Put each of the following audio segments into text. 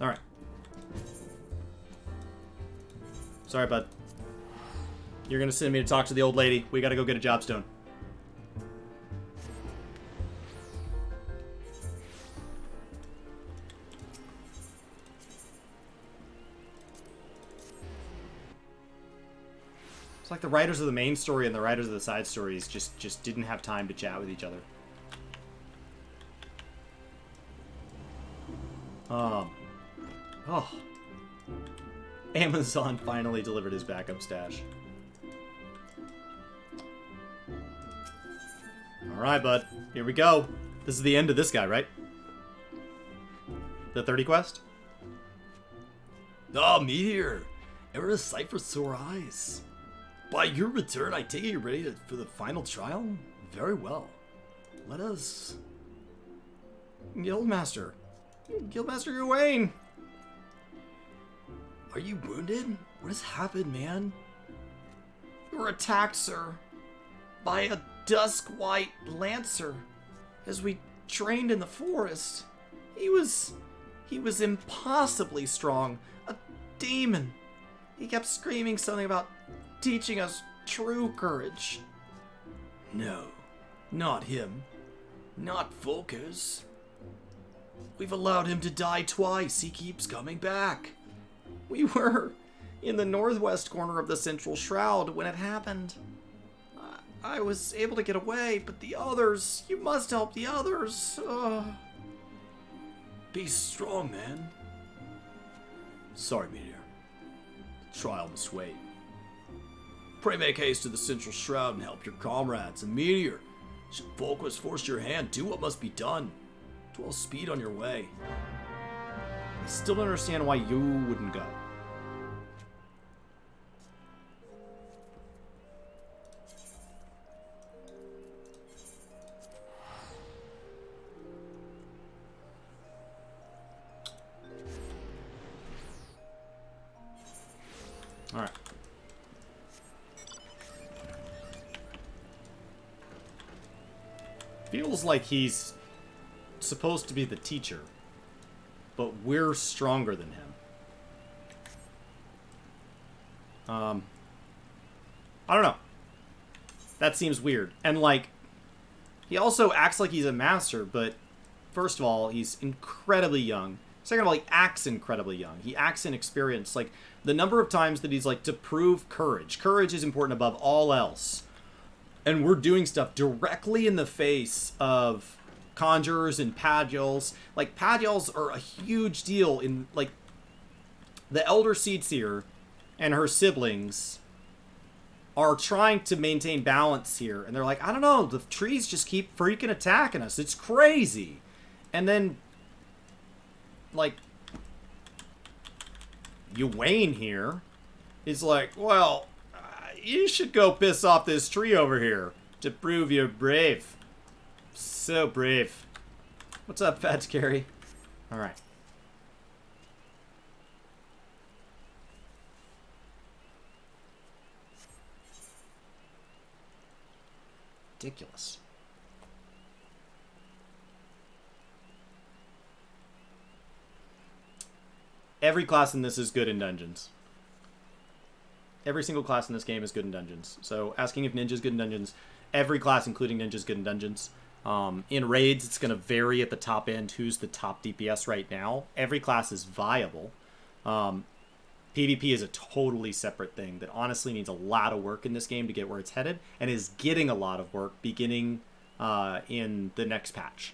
Alright. Sorry, bud. You're gonna send me to talk to the old lady. We gotta go get a jobstone. It's like the writers of the main story and the writers of the side stories just didn't have time to chat with each other. Oh. Amazon finally delivered his backup stash. Alright, bud. Here we go. This is the end of this guy, right? The 30 quest? Ah, Meteor! Ever a sight for sore eyes? By your return, I take it you're ready for the final trial? Very well. Let us... Guildmaster. Guildmaster Gawain! Are you wounded? What has happened, man? We were attacked, sir. By a dusk-white lancer. As we trained in the forest. He was impossibly strong. A demon. He kept screaming something about teaching us true courage. No, not him. Not Volkers. We've allowed him to die twice. He keeps coming back. We were in the northwest corner of the Central Shroud when it happened. I was able to get away, but the others... You must help the others. Be strong, man. Sorry, Meteor. The trial must wait. Pray make haste to the Central Shroud and help your comrades. And Meteor, should Volquist force your hand, do what must be done. 12 speed on your way. I still don't understand why you wouldn't go. Alright. Feels like he's supposed to be the teacher, but we're stronger than him. I don't know. That seems weird. And, like, he also acts like he's a master, but first of all, he's incredibly young. Second of all, he acts incredibly young. He acts inexperienced. Like, the number of times that he's like, to prove courage. Courage is important above all else. And we're doing stuff directly in the face of conjurers and padules. Like, padules are a huge deal in, like, the Elder Seedseer and her siblings are trying to maintain balance here. And they're like, I don't know, the trees just keep freaking attacking us. It's crazy. And then, like, Gawain here is like, well, you should go piss off this tree over here to prove you're brave. So brave. What's up, Fats Carry? Alright. Ridiculous. Every class in this is good in dungeons. Every single class in this game is good in dungeons. So, asking if ninja's good in dungeons, every class, including ninja's good in dungeons. In raids, it's going to vary at the top end who's the top DPS right now. Every class is viable. PvP is a totally separate thing that honestly needs a lot of work in this game to get where it's headed, and is getting a lot of work beginning in the next patch.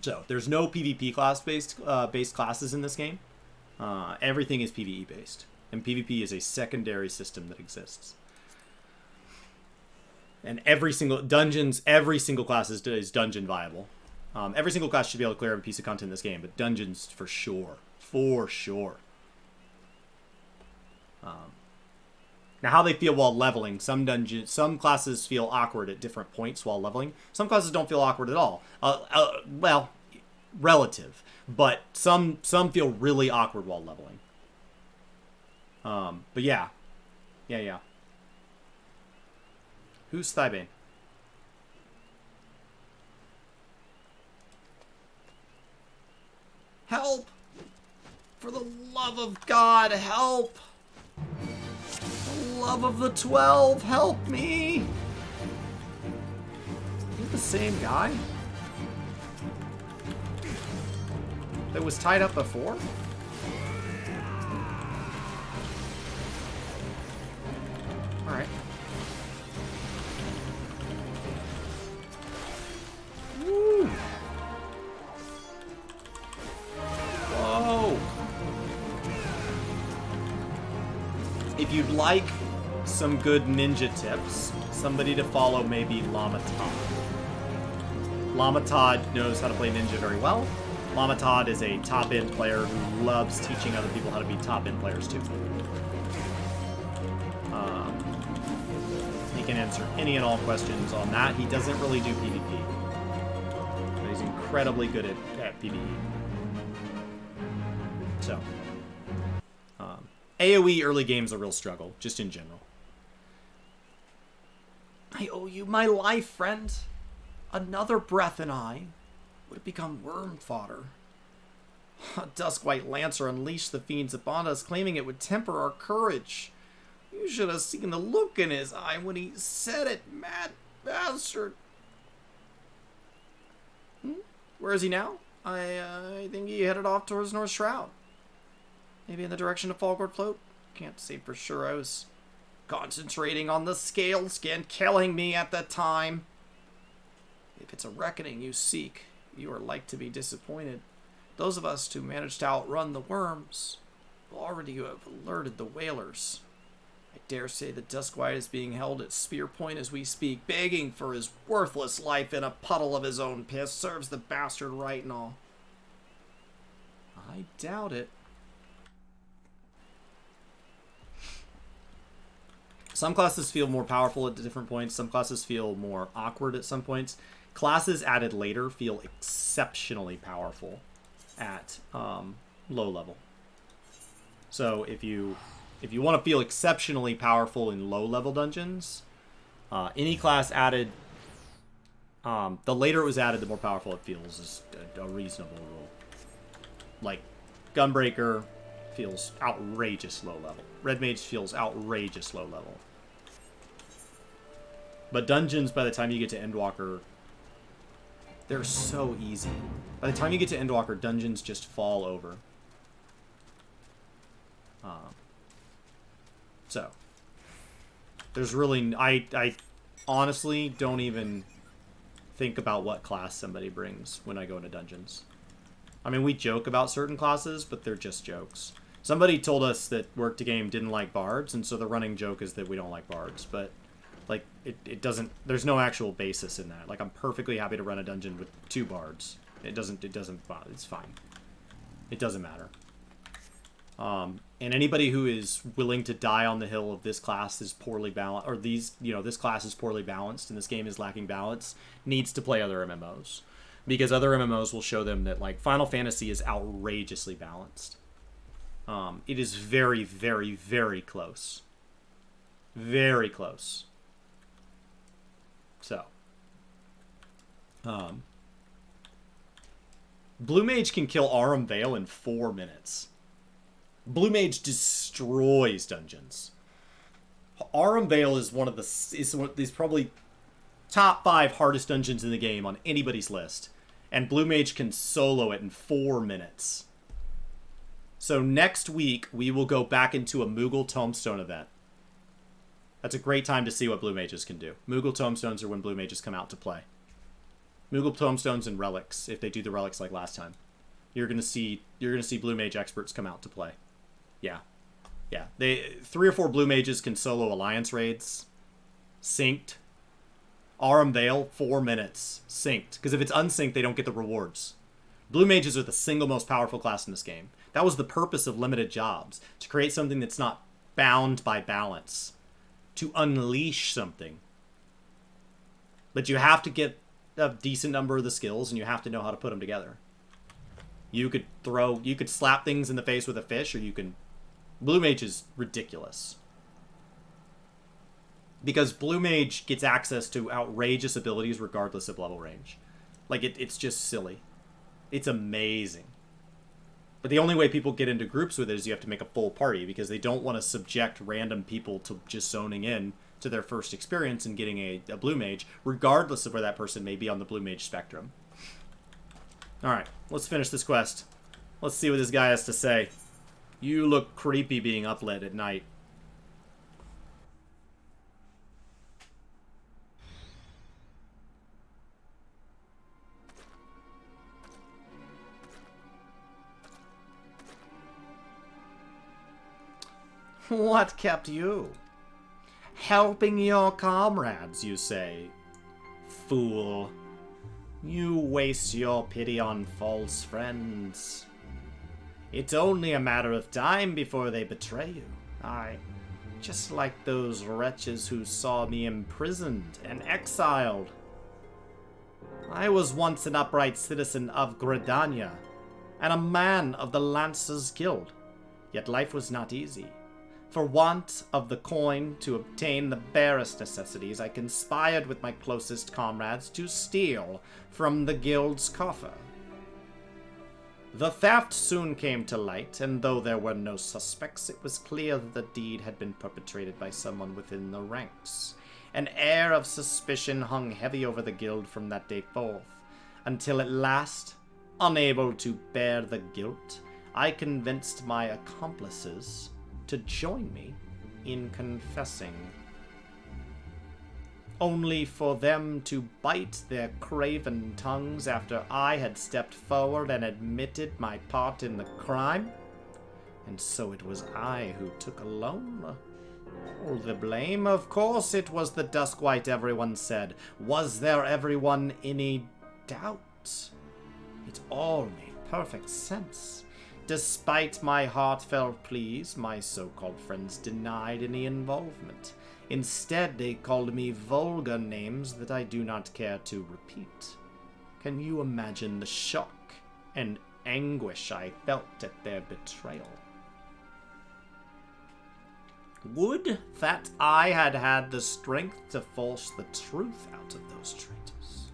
So, there's no PvP class-based based classes in this game. Everything is PvE based, and PvP is a secondary system that exists. And every single class is dungeon viable. Every single class should be able to clear every piece of content in this game, but dungeons for sure, Now, how they feel while leveling, some classes feel awkward at different points while leveling. Some classes don't feel awkward at all. Well, relative, but some feel really awkward while leveling. But yeah. Who's Thybane? of God, help! The love of the 12, help me! Is it the same guy that was tied up before? Alright. Woo! Whoa! If you'd like some good ninja tips, somebody to follow may be Llama Todd. Llama Todd knows how to play ninja very well. Llama Todd is a top-end player who loves teaching other people how to be top-end players too. He can answer any and all questions on that. He doesn't really do PvP, but he's incredibly good at PvE. So, AoE early game's a real struggle, just in general. I owe you my life, friend. Another breath and I would have become worm fodder. A Duskwhite Lancer unleashed the fiends upon us, claiming it would temper our courage. You should have seen the look in his eye when he said it, mad bastard. Where is he now? I think he headed off towards North Shroud. Maybe in the direction of Falgord Float? Can't say for sure. I was concentrating on the scale skin killing me at the time. If it's a reckoning you seek, you are like to be disappointed. Those of us who managed to outrun the worms will already have alerted the whalers. I dare say the Duskwhite is being held at spear point as we speak, begging for his worthless life in a puddle of his own piss. Serves the bastard right and all. I doubt it. Some classes feel more powerful at different points. Some classes feel more awkward at some points. Classes added later feel exceptionally powerful at low level. So if you want to feel exceptionally powerful in low level dungeons, any class added, the later it was added, the more powerful it feels is a reasonable rule. Like Gunbreaker feels outrageous low level. Red Mage feels outrageous low level. But dungeons, by the time you get to Endwalker, they're so easy. By the time you get to Endwalker, dungeons just fall over. So, there's really... I honestly don't even think about what class somebody brings when I go into dungeons. I mean, we joke about certain classes, but they're just jokes. Somebody told us that Work to Game didn't like bards, and so the running joke is that we don't like bards, but... like, it doesn't... there's no actual basis in that. Like, I'm perfectly happy to run a dungeon with 2 bards. It doesn't bother. It's fine. It doesn't matter. And anybody who is willing to die on the hill of this class is poorly balanced, or this class is poorly balanced and this game is lacking balance, needs to play other MMOs. Because other MMOs will show them that, like, Final Fantasy is outrageously balanced. It is very, very, very close. Very close. So. Blue Mage can kill Aurum Vale in 4 minutes. Blue Mage destroys dungeons. Aurum Vale is one of these probably top 5 hardest dungeons in the game on anybody's list. And Blue Mage can solo it in 4 minutes. So next week, we will go back into a Moogle Tombstone event. That's a great time to see what Blue Mages can do. Moogle Tombstones are when Blue Mages come out to play. Moogle Tombstones and Relics, if they do the Relics like last time. You're gonna see Blue Mage experts come out to play. Yeah. Yeah. 3 or 4 Blue Mages can solo Alliance raids. Synced. Aurum Vale, 4 minutes. Synced. Because if it's unsynced, they don't get the rewards. Blue Mages are the single most powerful class in this game. That was the purpose of limited jobs. To create something that's not bound by balance. To unleash something. But you have to get a decent number of the skills, and you have to know how to put them together. You could slap things in the face with a fish, or you can... Blue Mage is ridiculous. Because Blue Mage gets access to outrageous abilities regardless of level range. Like, it's just silly. It's amazing. But the only way people get into groups with it is you have to make a full party, because they don't want to subject random people to just zoning in to their first experience and getting a blue mage, regardless of where that person may be on the blue mage spectrum. Alright, let's finish this quest. Let's see what this guy has to say. You look creepy being uplit at night. What kept you? Helping your comrades, you say? Fool. You waste your pity on false friends. It's only a matter of time before they betray you. Aye, just like those wretches who saw me imprisoned and exiled. I was once an upright citizen of Gridania, and a man of the Lancers Guild, yet life was not easy. For want of the coin to obtain the barest necessities, I conspired with my closest comrades to steal from the guild's coffer. The theft soon came to light, and though there were no suspects, it was clear that the deed had been perpetrated by someone within the ranks. An air of suspicion hung heavy over the guild from that day forth, until at last, unable to bear the guilt, I convinced my accomplices to join me in confessing. Only for them to bite their craven tongues after I had stepped forward and admitted my part in the crime. And so it was I who took alone all the blame. Of course it was the Duskwhite, everyone said. Was there everyone any doubt? It all made perfect sense. Despite my heartfelt pleas, my so-called friends denied any involvement. Instead, they called me vulgar names that I do not care to repeat. Can you imagine the shock and anguish I felt at their betrayal? Would that I had had the strength to force the truth out of those traitors.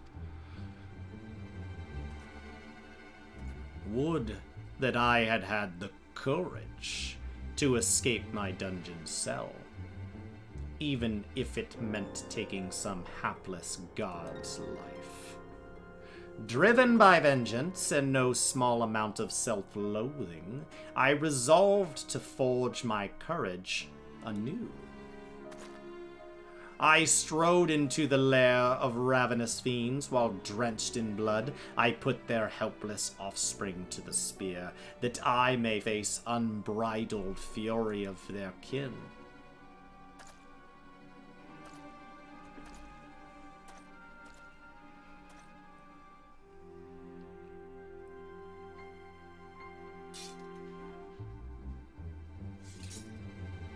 Would that I had had the courage to escape my dungeon cell, even if it meant taking some hapless god's life. Driven by vengeance and no small amount of self-loathing, I resolved to forge my courage anew. I strode into the lair of ravenous fiends while drenched in blood. I put their helpless offspring to the spear, that I may face unbridled fury of their kin.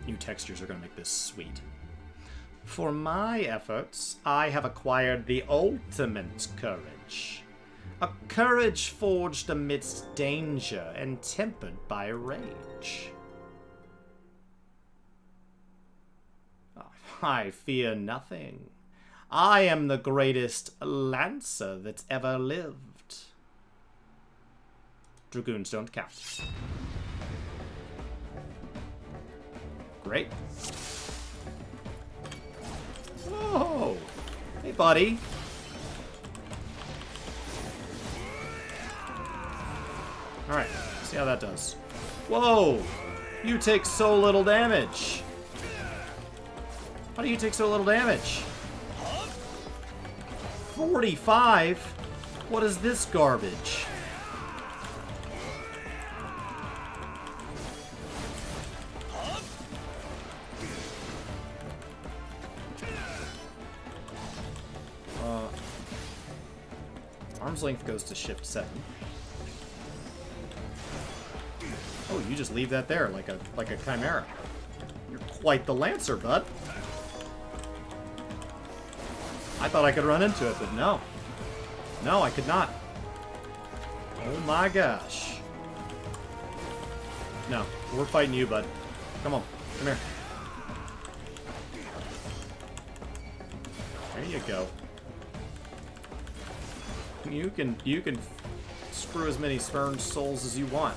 New textures are going to make this sweet. For my efforts, I have acquired the ultimate courage. A courage forged amidst danger and tempered by rage. I fear nothing. I am the greatest lancer that's ever lived. Dragoons don't count. Great. Whoa! Hey, buddy. Alright, see how that does. Whoa! You take so little damage. How do you take so little damage? 45? What is this garbage? Arm's length goes to shift 7. Oh, you just leave that there like a chimera. You're quite the lancer, bud. I thought I could run into it, but no. No, I could not. Oh my gosh. No, we're fighting you, bud. Come on, come here. There you go. You can screw as many spurned souls as you want.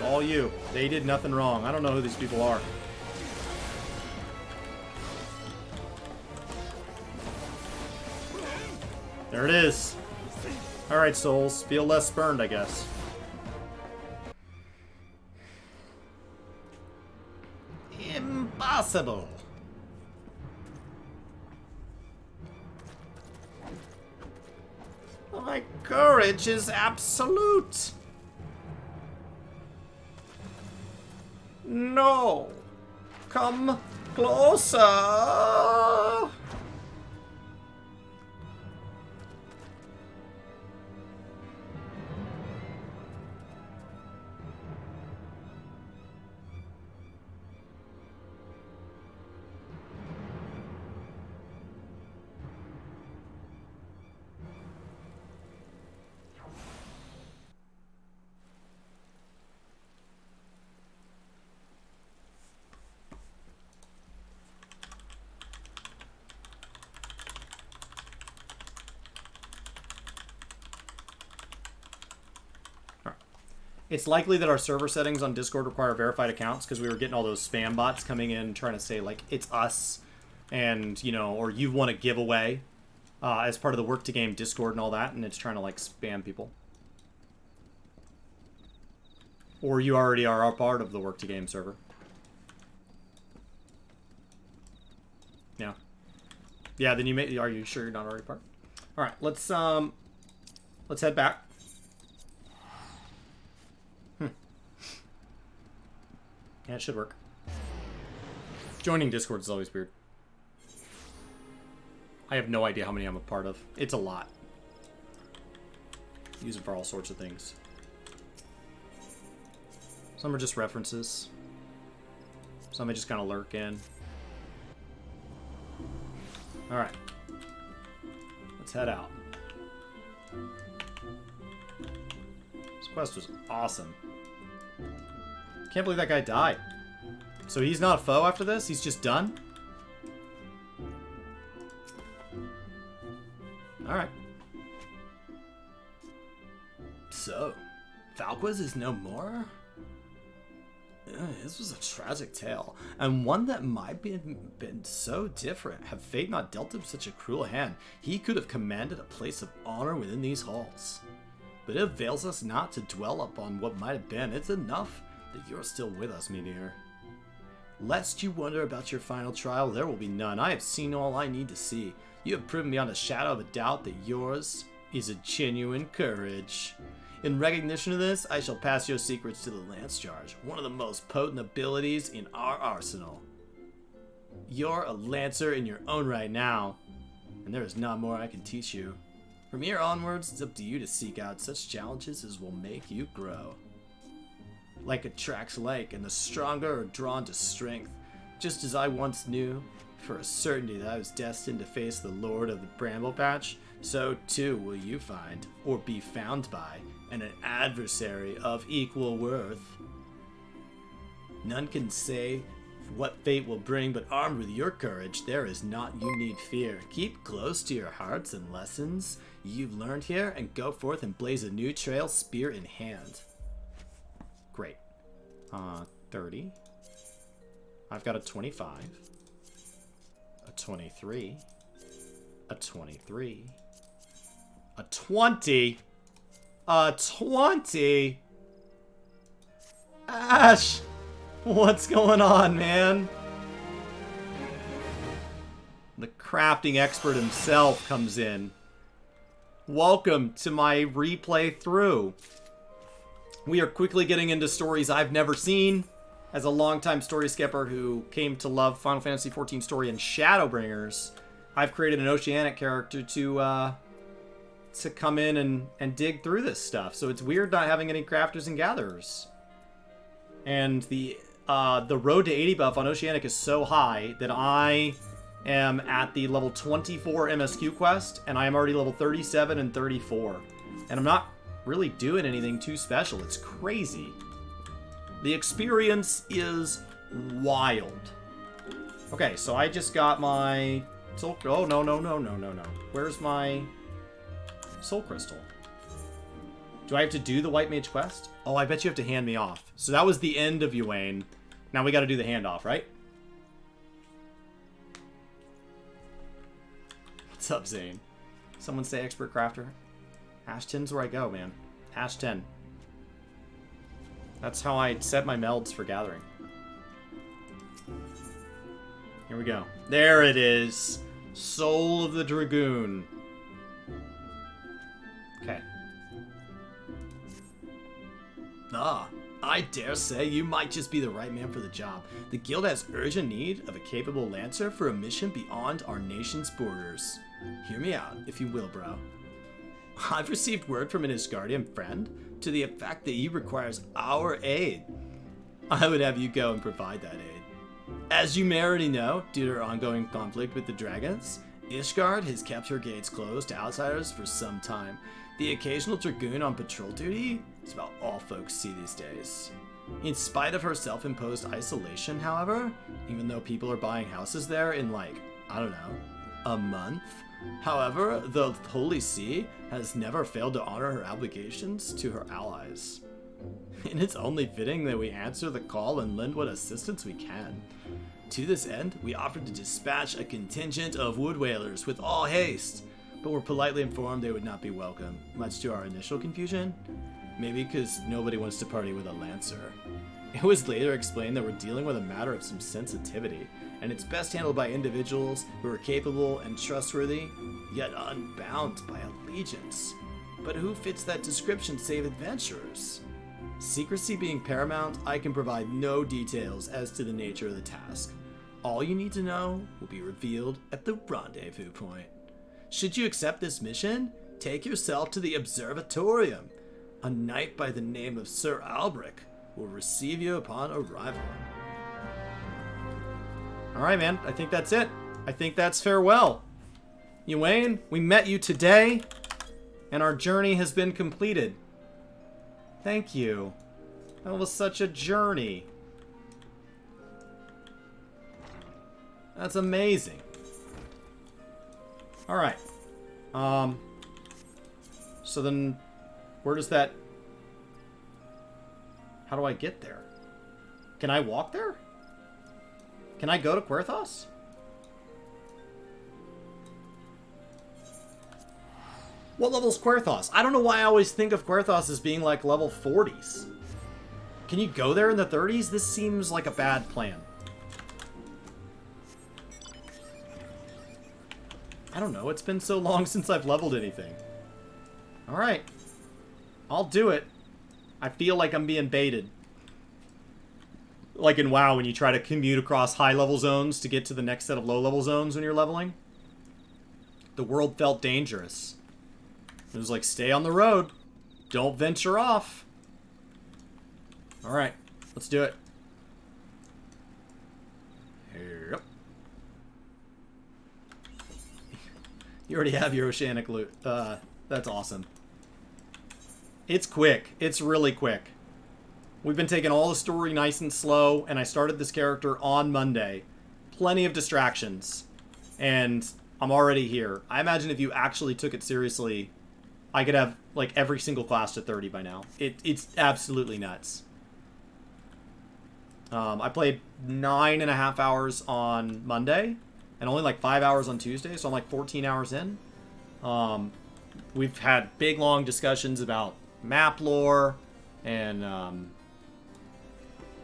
All you. They did nothing wrong. I don't know who these people are. There it is. Alright, souls. Feel less spurned, I guess. Impossible. My courage is absolute. No. Come closer. It's likely that our server settings on Discord require verified accounts because we were getting all those spam bots coming in trying to say, like, it's us and, you know, or you want a giveaway as part of the Work to Game Discord and all that, and it's trying to, like, spam people. Or you already are a part of the Work to Game server. Yeah. Yeah, then you may... Are you sure you're not already part? Alright, let's head back. Yeah, it should work. Joining Discord is always weird. I have no idea how many I'm a part of. It's a lot. Use it for all sorts of things. Some are just references. Some I just kind of lurk in. Alright. Let's head out. This quest was awesome. Can't believe that guy died. So he's not a foe after this? He's just done? Alright. So, Falquez is no more? This was a tragic tale, and one that might have been so different. Had fate not dealt him such a cruel hand, he could have commanded a place of honor within these halls. But it avails us not to dwell upon what might have been. It's enough that you're still with us, Meteor. Lest you wonder about your final trial, there will be none. I have seen all I need to see. You have proven beyond a shadow of a doubt that yours is a genuine courage. In recognition of this, I shall pass your secrets to the Lance Charge, one of the most potent abilities in our arsenal. You're a Lancer in your own right now, and there is not more I can teach you. From here onwards, it's up to you to seek out such challenges as will make you grow. Like attracts like, and the stronger are drawn to strength. Just as I once knew, for a certainty, that I was destined to face the Lord of the Bramble Patch, so too will you find, or be found by, an adversary of equal worth. None can say what fate will bring, but armed with your courage, there is naught you need fear. Keep close to your hearts and lessons you've learned here, and go forth and blaze a new trail, spear in hand. Great. 30. I've got a 25. A 23. A 23. A 20. A 20. Ash! What's going on, man? The crafting expert himself comes in. Welcome to my replay through. We are quickly getting into stories I've never seen. As a longtime story skipper who came to love Final Fantasy XIV story and Shadowbringers, I've created an Oceanic character to come in and dig through this stuff. So it's weird not having any crafters and gatherers. And the road to 80 buff on Oceanic is so high that I am at the level 24 MSQ quest, and I am already level 37 and 34. And I'm not really doing anything too special. It's crazy. The experience is wild. Okay, so I just got my soul... Oh, no. Where's my soul crystal? Do I have to do the White Mage quest? Oh, I bet you have to hand me off. So that was the end of Ywain. Now we got to do the handoff, right? What's up, Zane? Someone say expert crafter. Ash 10's where I go, man. Ash 10. That's how I set my melds for gathering. Here we go. There it is. Soul of the Dragoon. Okay. Ah, I dare say you might just be the right man for the job. The guild has urgent need of a capable lancer for a mission beyond our nation's borders. Hear me out, if you will, bro. I've received word from an Asgardian friend to the effect that he requires our aid. I would have you go and provide that aid. As you may already know, due to her ongoing conflict with the dragons, Ishgard has kept her gates closed to outsiders for some time. The occasional dragoon on patrol duty is about all folks see these days. In spite of her self-imposed isolation, however, even though people are buying houses there in like, I don't know, a month, however, the Holy See has never failed to honor her obligations to her allies. And it's only fitting that we answer the call and lend what assistance we can. To this end, we offered to dispatch a contingent of wood whalers with all haste, but were politely informed they would not be welcome, much to our initial confusion. Maybe because nobody wants to party with a lancer. It was later explained that we're dealing with a matter of some sensitivity, and it's best handled by individuals who are capable and trustworthy, yet unbound by allegiance. But who fits that description save adventurers? Secrecy being paramount, I can provide no details as to the nature of the task. All you need to know will be revealed at the rendezvous point. Should you accept this mission, take yourself to the observatorium. A knight by the name of Sir Albric will receive you upon arrival. Alright, man. I think that's it. I think that's farewell. Ywain, we met you today, and our journey has been completed. Thank you. That was such a journey. That's amazing. Alright. So then, where does that... How do I get there? Can I walk there? Can I go to Querthos? What level's Querthos? I don't know why I always think of Querthos as being like level 40s. Can you go there in the 30s? This seems like a bad plan. I don't know. It's been so long since I've leveled anything. Alright. I'll do it. I feel like I'm being baited. Like in WoW when you try to commute across high-level zones to get to the next set of low-level zones when you're leveling. The world felt dangerous. It was like, stay on the road. Don't venture off. Alright. Let's do it. Yep. You already have your oceanic loot. That's awesome. It's quick. It's really quick. We've been taking all the story nice and slow, and I started this character on Monday. Plenty of distractions. And I'm already here. I imagine if you actually took it seriously, I could have, like, every single class to 30 by now. It's absolutely nuts. I played 9.5 hours on Monday, and only, like, 5 hours on Tuesday, so I'm, like, 14 hours in. We've had big, long discussions about map lore, and,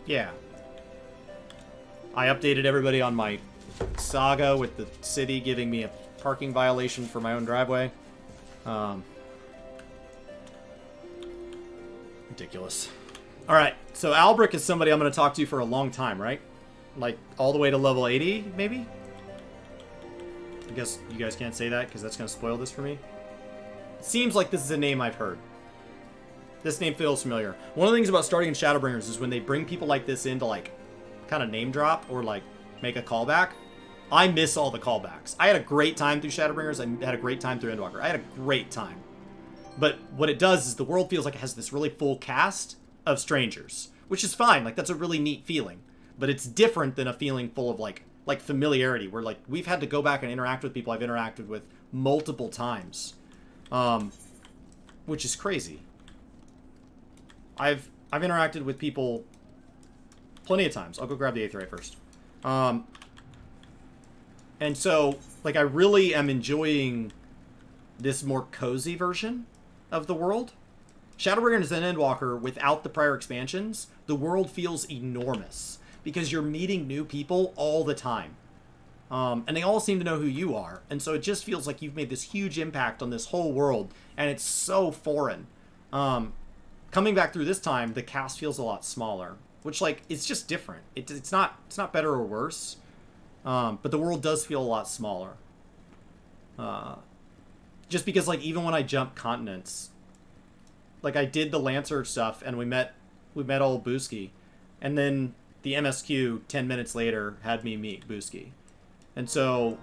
yeah. I updated everybody on my saga with the city giving me a parking violation for my own driveway. Ridiculous. Alright, so Albric is somebody I'm going to talk to for a long time, right? Like, all the way to level 80, maybe? I guess you guys can't say that, because that's going to spoil this for me. It seems like this is a name I've heard. This name feels familiar. One of the things about starting in Shadowbringers is when they bring people like this in to, like, kind of name drop or, like, make a callback. I miss all the callbacks. I had a great time through Shadowbringers. I had a great time through Endwalker. I had a great time. But what it does is the world feels like it has this really full cast of strangers, which is fine. Like, that's a really neat feeling. But it's different than a feeling full of, like familiarity, where, like, we've had to go back and interact with people I've interacted with multiple times. Which is crazy. I've interacted with people plenty of times. I'll go grab the Aetheryte first. And so, like, I really am enjoying this more cozy version of the world. Shadowbringer and Zen Endwalker, without the prior expansions, the world feels enormous because you're meeting new people all the time. And they all seem to know who you are. And so it just feels like you've made this huge impact on this whole world, and it's so foreign. Coming back through this time, the cast feels a lot smaller, which, like, it's just different. It's not better or worse. But the world does feel a lot smaller. Just because, like, even when I jump continents, like, I did the Lancer stuff, and we met old Booski, and then the MSQ 10 minutes later had me meet Booski. And so,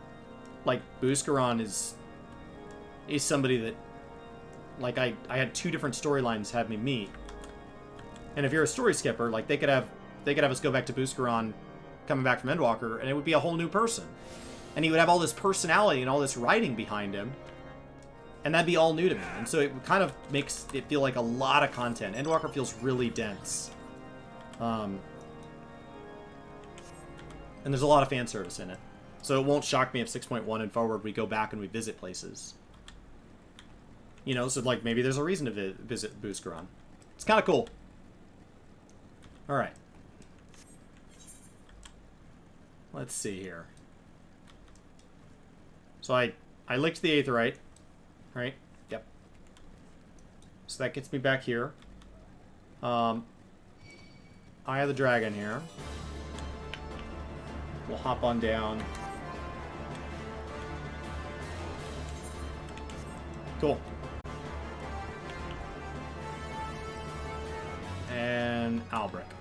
like, Booskaron is somebody that, like, I had 2 different storylines have me meet. And if you're a story skipper, like, they could have us go back to Booskaron coming back from Endwalker, and it would be a whole new person. And he would have all this personality and all this writing behind him, and that'd be all new to me. And so it kind of makes it feel like a lot of content. Endwalker feels really dense. And there's a lot of fan service in it. So it won't shock me if 6.1 and forward we go back and we visit places. You know, so, like, maybe there's a reason to visit Booskaron. It's kind of cool. Alright. Let's see here. So I licked the Aetheryte. Right? Yep. So that gets me back here. Eye of the Dragon here. We'll hop on down. Cool. And Albrecht.